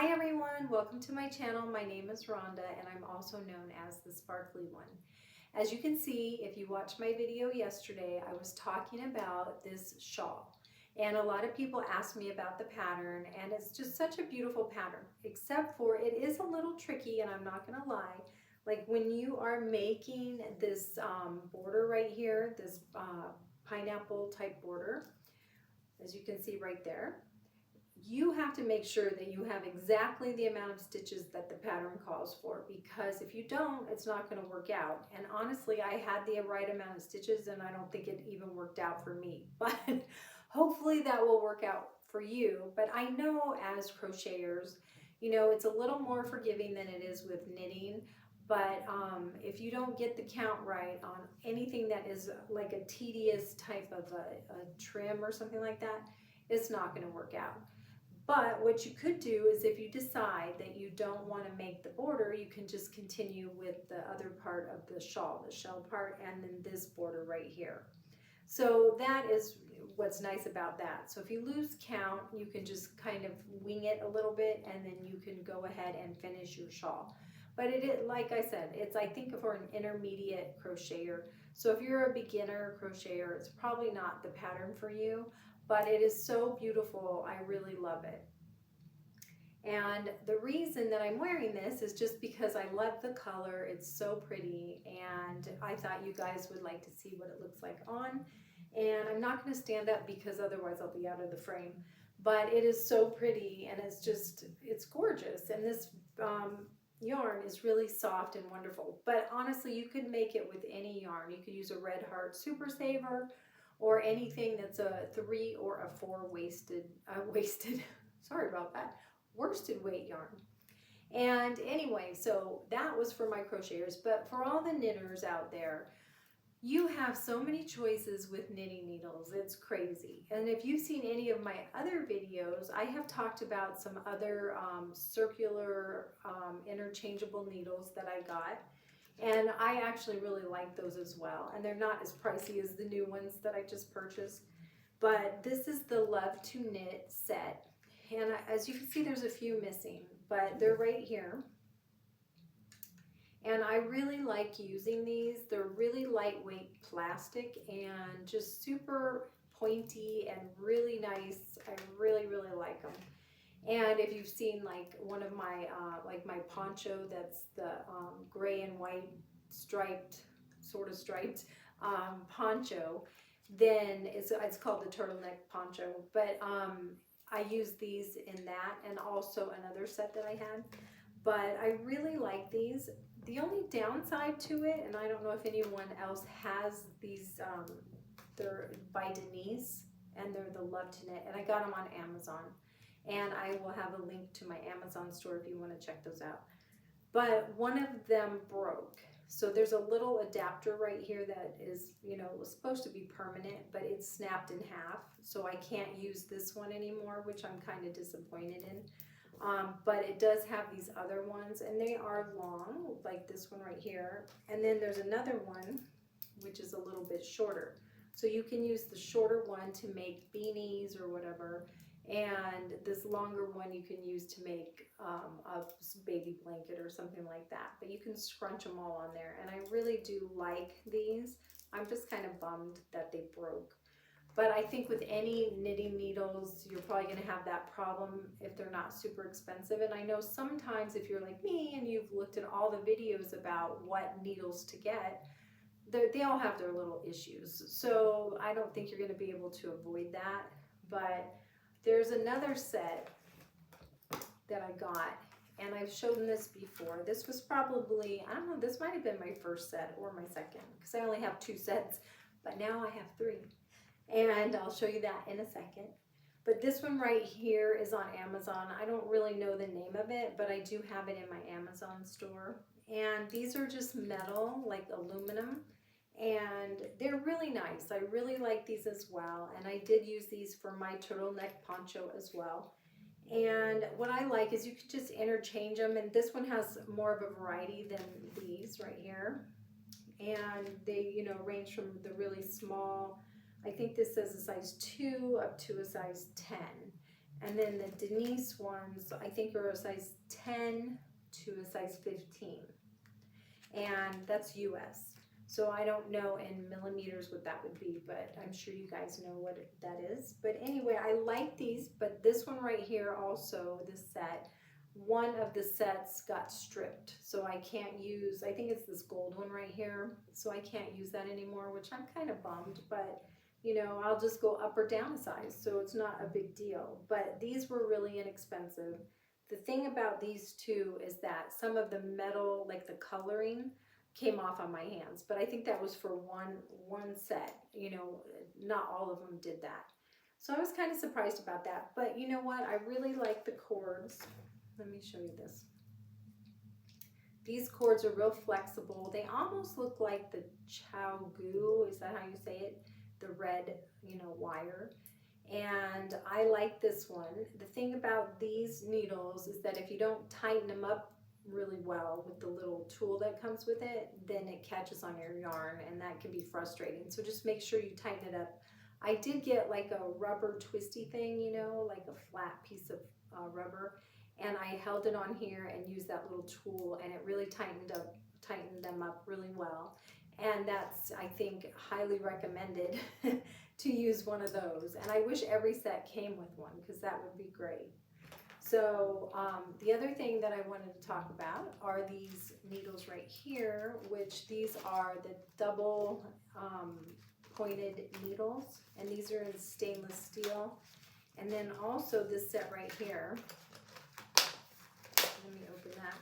Hi everyone, welcome to my channel. My name is Rhonda and I'm also known as the Sparkly One. As you can see, if you watched my video yesterday, I was talking about this shawl. And a lot of people ask me about the pattern, and it's just such a beautiful pattern, except for it is a little tricky, and I'm not gonna lie. Like when you are making this border right here, this pineapple type border, as you can see right there, you have to make sure that you have exactly the amount of stitches that the pattern calls for, because if you don't, it's not going to work out. And honestly, I had the right amount of stitches and I don't think it even worked out for me, but hopefully that will work out for you. But I know as crocheters, you know, it's a little more forgiving than it is with knitting. But if you don't get the count right on anything that is like a tedious type of a trim or something like that, it's not going to work out. But what you could do is, if you decide that you don't want to make the border, you can just continue with the other part of the shawl, the shell part, and then this border right here. So that is what's nice about that. So if you lose count, you can just kind of wing it a little bit, and then you can go ahead and finish your shawl. But it is, like I said, it's, I think, for an intermediate crocheter. So if you're a beginner crocheter, it's probably not the pattern for you. But it is so beautiful. I really love it. And the reason that I'm wearing this is just because I love the color. It's so pretty, and I thought you guys would like to see what it looks like on. And I'm not going to stand up because otherwise I'll be out of the frame. But it is so pretty, and it's gorgeous. And this yarn is really soft and wonderful. But honestly, you could make it with any yarn. You could use a Red Heart Super Saver, or anything that's a 3 or a 4 sorry about that, worsted weight yarn. And anyway, so that was for my crocheters. But for all the knitters out there, you have so many choices with knitting needles. It's crazy. And if you've seen any of my other videos, I have talked about some other circular interchangeable needles that I got. And I actually really like those as well. And they're not as pricey as the new ones that I just purchased. But this is the Love to Knit set. And as you can see, there's a few missing, but they're right here. And I really like using these. They're really lightweight plastic and just super pointy and really nice. I really, really like them. And if you've seen like one of my, like my poncho, that's the gray and white striped, sort of striped poncho, then it's called the turtleneck poncho. But I use these in that, and also another set that I had. But I really like these. The only downside to it, and I don't know if anyone else has these, they're by Denise, and they're the Love to Knit, and I got them on Amazon. And I will have a link to my Amazon store if you want to check those out. But one of them broke. So there's a little adapter right here that is, you know, was supposed to be permanent, but it's snapped in half. So I can't use this one anymore, which I'm kind of disappointed in. But it does have these other ones, and they are long, like this one right here. And then there's another one, which is a little bit shorter. So you can use the shorter one to make beanies or whatever. And this longer one you can use to make a baby blanket or something like that. But you can scrunch them all on there. And I really do like these. I'm just kind of bummed that they broke. But I think with any knitting needles, you're probably going to have that problem if they're not super expensive. And I know sometimes if you're like me and you've looked at all the videos about what needles to get, they all have their little issues. So I don't think you're going to be able to avoid that. But there's another set that I got, and I've shown this before. This was probably, I don't know, this might have been my first set or my second, because I only have 2 sets, but now I have 3. And I'll show you that in a second. But this one right here is on Amazon. I don't really know the name of it, but I do have it in my Amazon store. And these are just metal, like aluminum. And they're really nice. I really like these as well. And I did use these for my turtleneck poncho as well. And what I like is you could just interchange them. And this one has more of a variety than these right here. And they, you know, range from the really small, I think this says a size 2 up to a size 10. And then the Denise ones, I think are a size 10 to a size 15. And that's US. So I don't know in millimeters what that would be, but I'm sure you guys know what that is. But anyway, I like these, but this one right here also, this set, one of the sets got stripped. So I can't use, I think it's this gold one right here. So I can't use that anymore, which I'm kind of bummed, but you know, I'll just go up or down a size. So it's not a big deal, but these were really inexpensive. The thing about these two is that some of the metal, like the coloring, came off on my hands, but I think that was for one set. You know, not all of them did that. So I was kind of surprised about that, but you know what? I really like the cords. Let me show you this. These cords are real flexible. They almost look like the chow goo. Is that how you say it? The red, you know, wire. And I like this one. The thing about these needles is that if you don't tighten them up really well with the little tool that comes with it, then it catches on your yarn, and that can be frustrating. So just make sure you tighten it up. I did get like a rubber twisty thing, you know, like a flat piece of rubber, and I held it on here and used that little tool, and it really tightened them up really well. And that's, I think, highly recommended to use one of those. And I wish every set came with one, because that would be great. So the other thing that I wanted to talk about are these needles right here, which these are the double pointed needles, and these are in stainless steel. And then also this set right here, let me open that,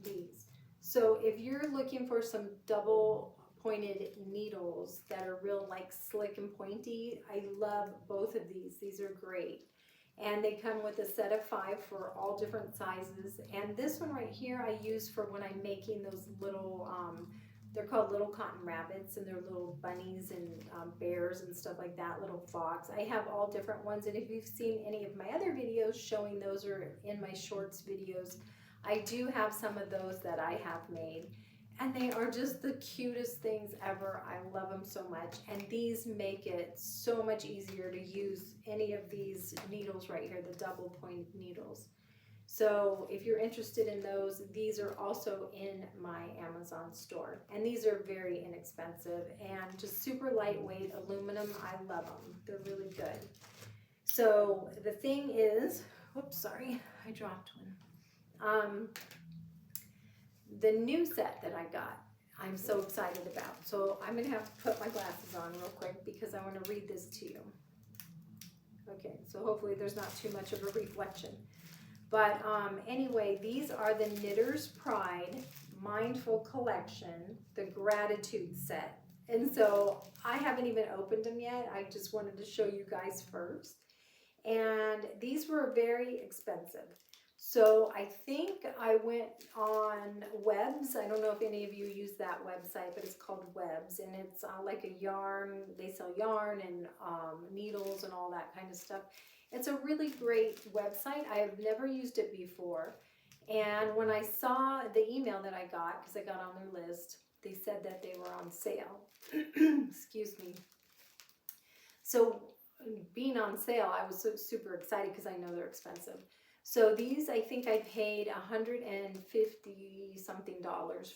these. So if you're looking for some double pointed needles that are real like slick and pointy, I love both of these. These are great. And they come with a set of 5 for all different sizes. And this one right here I use for when I'm making those little, they're called little cotton rabbits, and they're little bunnies and bears and stuff like that, little fox. I have all different ones, and if you've seen any of my other videos showing those, or in my shorts videos, I do have some of those that I have made. And they are just the cutest things ever. I love them so much. And these make it so much easier to use any of these needles right here, the double pointed needles. So if you're interested in those, these are also in my Amazon store. And these are very inexpensive and just super lightweight aluminum. I love them. They're really good. So the thing is, whoops, sorry, I dropped one. The new set that I got, I'm so excited about. So I'm gonna have to put my glasses on real quick because I want to read this to you. Okay, so hopefully there's not too much of a reflection. But anyway, these are the Knitter's Pride Mindful Collection, the Gratitude Set. And so I haven't even opened them yet. I just wanted to show you guys first. And these were very expensive. So I think I went on Webs. I don't know if any of you use that website, but it's called Webs, and it's like a yarn. They sell yarn and needles and all that kind of stuff. It's a really great website. I have never used it before. And when I saw the email that I got, because I got on their list, they said that they were on sale. Excuse me. So being on sale, I was so super excited because I know they're expensive. So these, I think I paid $150 something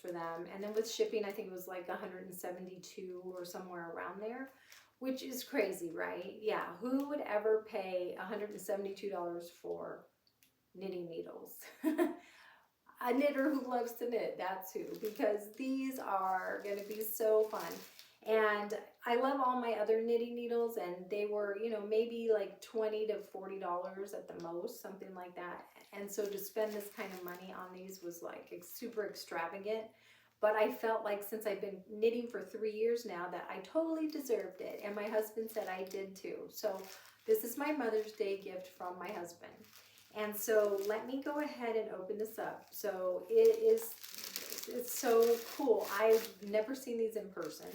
for them. And then with shipping, I think it was like 172 or somewhere around there, which is crazy, right? Yeah, who would ever pay $172 for knitting needles? A knitter who loves to knit, that's who, because these are going to be so fun. And I love all my other knitting needles, and they were, you know, maybe like $20 to $40 at the most, something like that. And so to spend this kind of money on these was like super extravagant. But I felt like since I've been knitting for 3 years now that I totally deserved it. And my husband said I did too. So this is my Mother's Day gift from my husband. And so let me go ahead and open this up. So it's so cool. I've never seen these in person,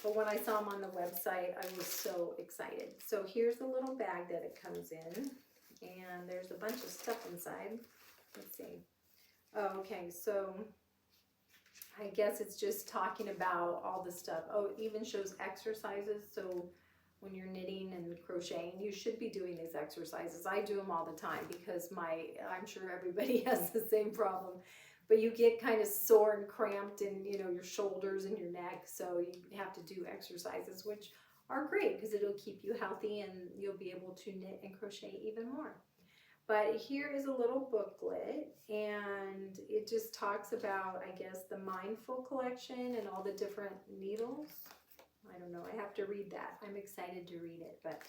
but when I saw them on the website, I was so excited. So here's the little bag that it comes in, and there's a bunch of stuff inside. Let's see. Oh, okay, so I guess it's just talking about all the stuff. Oh, it even shows exercises. So when you're knitting and crocheting. You should be doing these exercises. I do them all the time because I'm sure everybody has the same problem. But you get kind of sore and cramped in, you know, your shoulders and your neck. So you have to do exercises, which are great because it'll keep you healthy and you'll be able to knit and crochet even more. But here is a little booklet, and it just talks about, I guess, the Mindful collection and all the different needles. I don't know, I have to read that. I'm excited to read it, but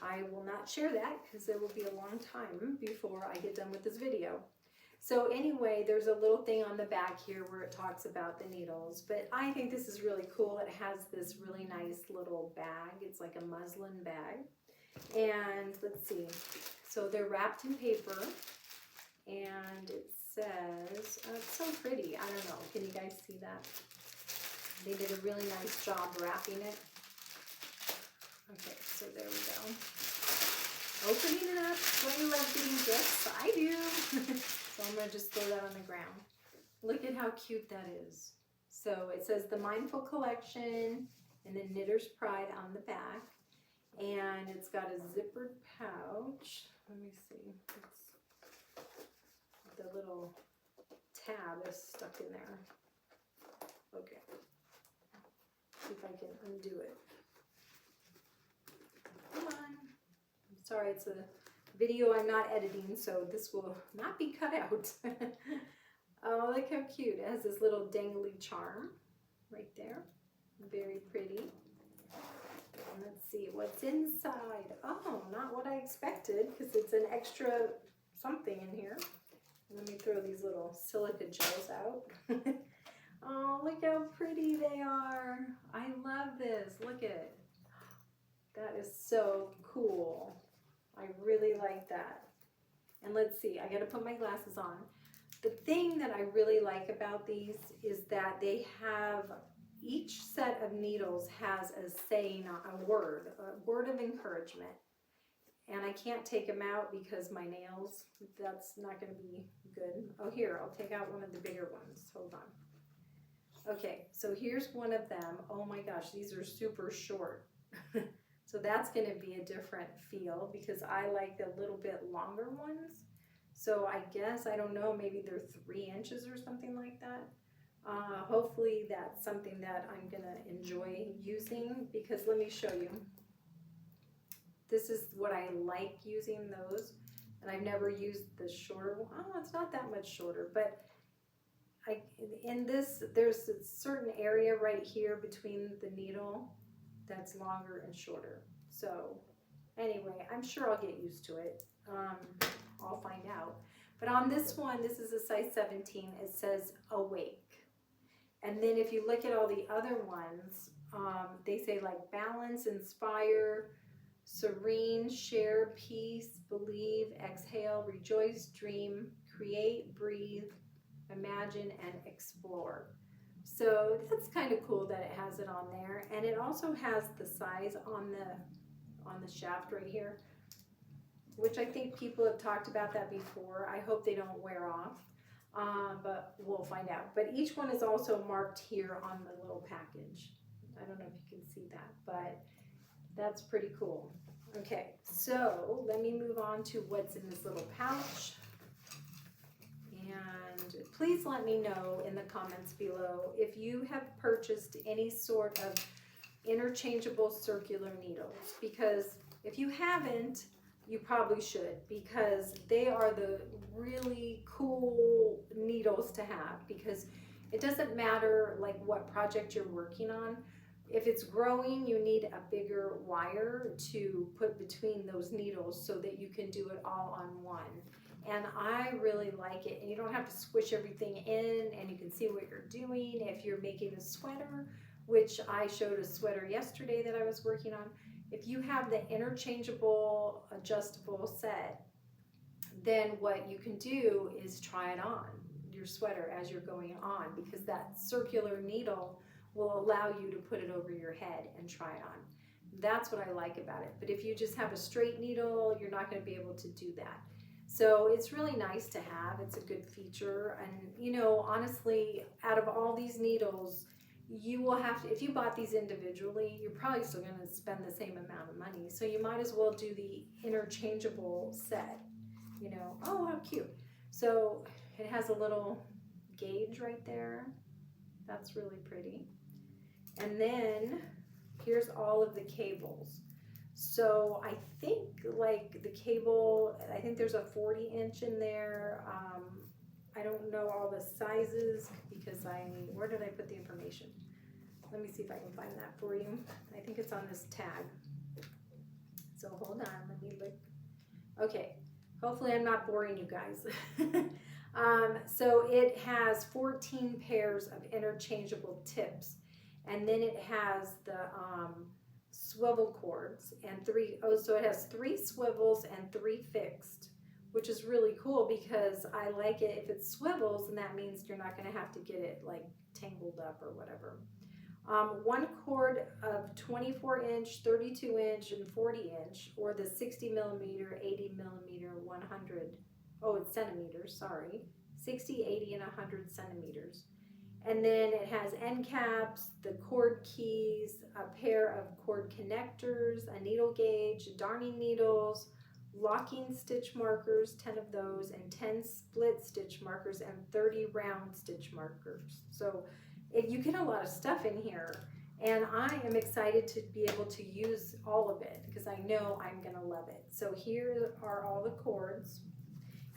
I will not share that because it will be a long time before I get done with this video. So anyway, there's a little thing on the back here where it talks about the needles, but I think this is really cool. It has this really nice little bag. It's like a muslin bag. And let's see, so they're wrapped in paper, and it says, it's so pretty. I don't know, can you guys see that? They did a really nice job wrapping it. Okay, so there we go. Opening it up. Don't you love getting gifts? I do. So I'm going to just throw that on the ground. Look at how cute that is. So it says the Mindful Collection and then Knitter's Pride on the back. And it's got a zippered pouch. Let me see. The little tab is stuck in there. Okay. See if I can undo it. Come on. I'm sorry, it's a video I'm not editing, so this will not be cut out. Oh, look how cute. It has this little dangly charm right there. Very pretty. And let's see what's inside. Oh, not what I expected, because it's an extra something in here. Let me throw these little silica gels out. Oh, look how pretty they are. I love this. Look at it. That is so cool. I really like that. And let's see, I gotta put my glasses on. The thing that I really like about these is that they have, each set of needles has a saying, a word of encouragement. And I can't take them out because my nails, that's not gonna be good. Oh, here, I'll take out one of the bigger ones. Hold on. Okay, so here's one of them. Oh my gosh, these are super short. So that's going to be a different feel because I like the little bit longer ones. So I guess, I don't know, maybe they're 3 inches or something like that. Hopefully that's something that I'm going to enjoy using, because let me show you. This is what I like using those. And I've never used the shorter one. Oh, it's not that much shorter, but in this, there's a certain area right here between the needle that's longer and shorter. So anyway, I'm sure I'll get used to it. I'll find out. But on this one, this is a size 17, it says awake. And then if you look at all the other ones, they say like balance, inspire, serene, share, peace, believe, exhale, rejoice, dream, create, breathe, imagine, and explore. So that's kind of cool that it has it on there, and it also has the size on the shaft right here, which I think people have talked about that before. I hope they don't wear off, but we'll find out. But each one is also marked here on the little package. I don't know if you can see that, but that's pretty cool. Okay, so let me move on to what's in this little pouch. And please let me know in the comments below if you have purchased any sort of interchangeable circular needles, because if you haven't, you probably should, because they are the really cool needles to have, because it doesn't matter like what project you're working on. If it's growing, you need a bigger wire to put between those needles so that you can do it all on one. And I really like it, and you don't have to squish everything in, and you can see what you're doing. If you're making a sweater, which I showed a sweater yesterday that I was working on, if you have the interchangeable adjustable set, then what you can do is try it on your sweater as you're going on, because that circular needle will allow you to put it over your head and try it on. That's what I like about it. But if you just have a straight needle, you're not going to be able to do that. So it's really nice to have. It's a good feature. And you know, honestly, out of all these needles, you will have to, if you bought these individually, you're probably still going to spend the same amount of money. So you might as well do the interchangeable set, you know. Oh, how cute. So it has a little gauge right there. That's really pretty. And then here's all of the cables. So I think like the cable, I think there's a 40-inch in there. I don't know all the sizes because where did I put the information? Let me see if I can find that for you. I think it's on this tag. So hold on, let me look. Okay, hopefully I'm not boring you guys. So it has 14 pairs of interchangeable tips. And then it has the swivel cords and so it has 3 swivels and 3 fixed, which is really cool because I like it. If it swivels, and that means you're not going to have to get it like tangled up or whatever. 1 cord of 24-inch, 32-inch, and 40-inch, or the 60 millimeter, 80 millimeter, 100. Oh, it's centimeters. Sorry, 60, 80, and 100 centimeters. And then it has end caps, the cord keys, a pair of cord connectors, a needle gauge, darning needles, locking stitch markers, 10 of those, and 10 split stitch markers, and 30 round stitch markers. So you get a lot of stuff in here, and I am excited to be able to use all of it because I know I'm going to love it. So here are all the cords.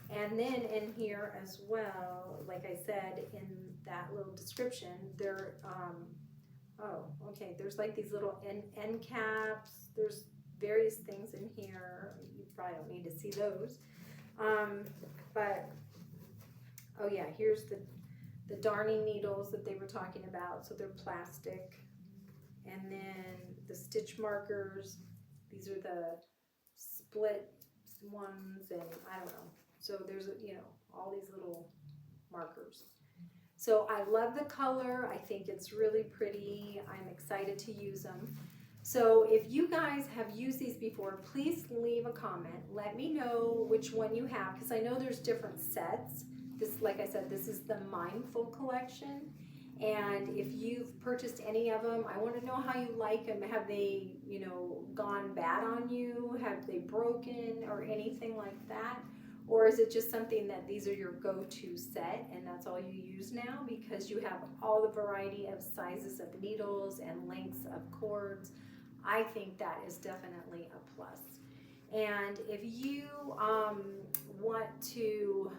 And then in here as well, like I said in that little description, there's like these little end caps. There's various things in here. You probably don't need to see those. But, oh yeah, here's the darning needles that they were talking about. So they're plastic. And then the stitch markers. These are the split ones, and I don't know. So there's, you know, all these little markers. So I love the color. I think it's really pretty. I'm excited to use them. So if you guys have used these before, please leave a comment. Let me know which one you have, because I know there's different sets. This, like I said, this is the Mindful collection. And if you've purchased any of them, I want to know how you like them. Have they, you know, gone bad on you? Have they broken or anything like that? Or is it just something that these are your go-to set and that's all you use now because you have all the variety of sizes of needles and lengths of cords? I think that is definitely a plus. And if you want to,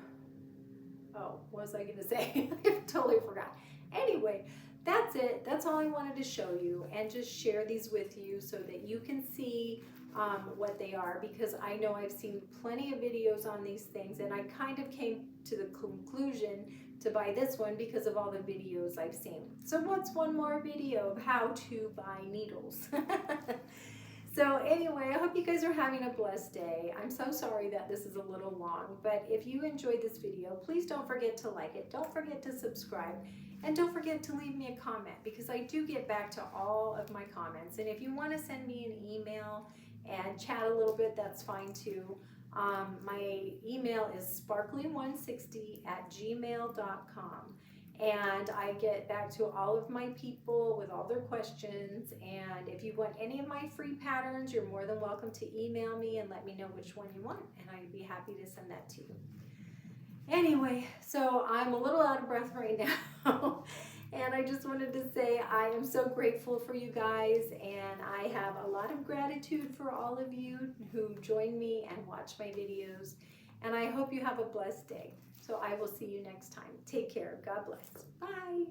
oh, what was I going to say? I totally forgot. Anyway, that's it. That's all I wanted to show you and just share these with you so that you can see what they are, because I know I've seen plenty of videos on these things, and I kind of came to the conclusion to buy this one because of all the videos I've seen. So what's one more video of how to buy needles? So anyway, I hope you guys are having a blessed day. I'm so sorry that this is a little long, but if you enjoyed this video, please don't forget to like it. Don't forget to subscribe. And don't forget to leave me a comment, because I do get back to all of my comments. And if you want to send me an email and chat a little bit, that's fine too. My email is sparkly160@gmail.com. And I get back to all of my people with all their questions. And if you want any of my free patterns, you're more than welcome to email me and let me know which one you want, and I'd be happy to send that to you. Anyway, so I'm a little out of breath right now. And I just wanted to say I am so grateful for you guys, and I have a lot of gratitude for all of you who join me and watch my videos. And I hope you have a blessed day. So I will see you next time. Take care. God bless. Bye.